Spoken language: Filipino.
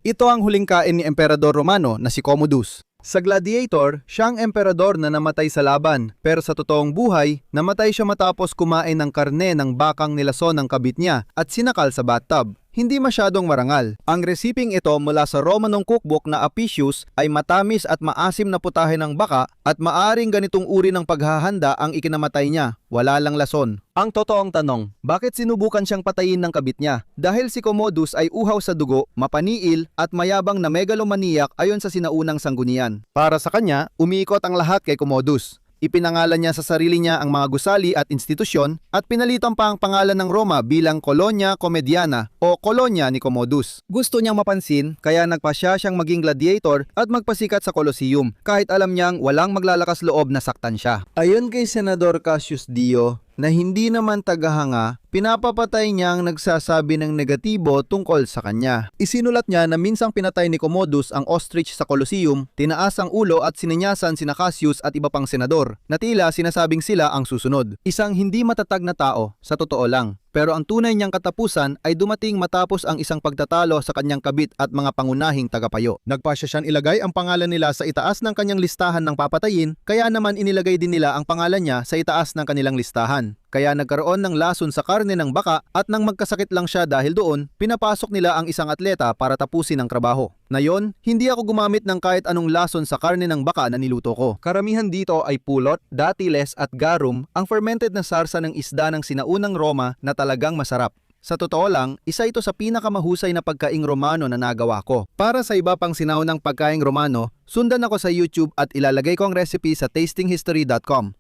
Ito ang huling kain ni Emperador Romano na si Commodus. Sa Gladiator, siyang emperador na namatay sa laban, pero sa totoong buhay, namatay siya matapos kumain ng karne ng bakang nilason ng kabit niya at sinakal sa bathtub. Hindi masyadong marangal. Ang resiping ito mula sa Romanong cookbook na Apicius ay matamis at maasim na putahe ng baka at maaring ganitong uri ng paghahanda ang ikinamatay niya, wala lang lason. Ang totoong tanong, bakit sinubukan siyang patayin ng kabit niya? Dahil si Commodus ay uhaw sa dugo, mapaniil at mayabang na megalomaniac ayon sa sinaunang sanggunian. Para sa kanya, umiikot ang lahat kay Commodus. Ipinangalan niya sa sarili niya ang mga gusali at institusyon at pinalitan pa ang pangalan ng Roma bilang Colonia Comediana o Kolonya ni Commodus. Gusto niyang mapansin kaya nagpasya siyang maging gladiator at magpasikat sa Colosseum kahit alam niyang walang maglalakas loob na saktan siya. Ayon kay Senador Cassius Dio, na hindi naman tagahanga, pinapapatay niyang nagsasabi ng negatibo tungkol sa kanya. Isinulat niya na minsang pinatay ni Commodus ang ostrich sa Colosseum, tinaas ang ulo at sininyasan sina Cassius at iba pang senador, na tila sinasabing sila ang susunod. Isang hindi matatag na tao, sa totoo lang. Pero ang tunay niyang katapusan ay dumating matapos ang isang pagtatalo sa kanyang kabit at mga pangunahing tagapayo. Nagpasya siyang ilagay ang pangalan nila sa itaas ng kanyang listahan ng papatayin, kaya naman inilagay din nila ang pangalan niya sa itaas ng kanilang listahan. Kaya nagkaroon ng lason sa karne ng baka at nang magkasakit lang siya dahil doon, pinapasok nila ang isang atleta para tapusin ang trabaho. Ngayon, hindi ako gumamit ng kahit anong lason sa karne ng baka na niluto ko. Karamihan dito ay pulot, datiles at garum, ang fermented na sarsa ng isda ng sinaunang Roma na talagang masarap. Sa totoo lang, isa ito sa pinakamahusay na pagkaing Romano na nagawa ko. Para sa iba pang sinaunang pagkaing Romano, sundan ako sa YouTube at ilalagay ko ang recipe sa tastinghistory.com.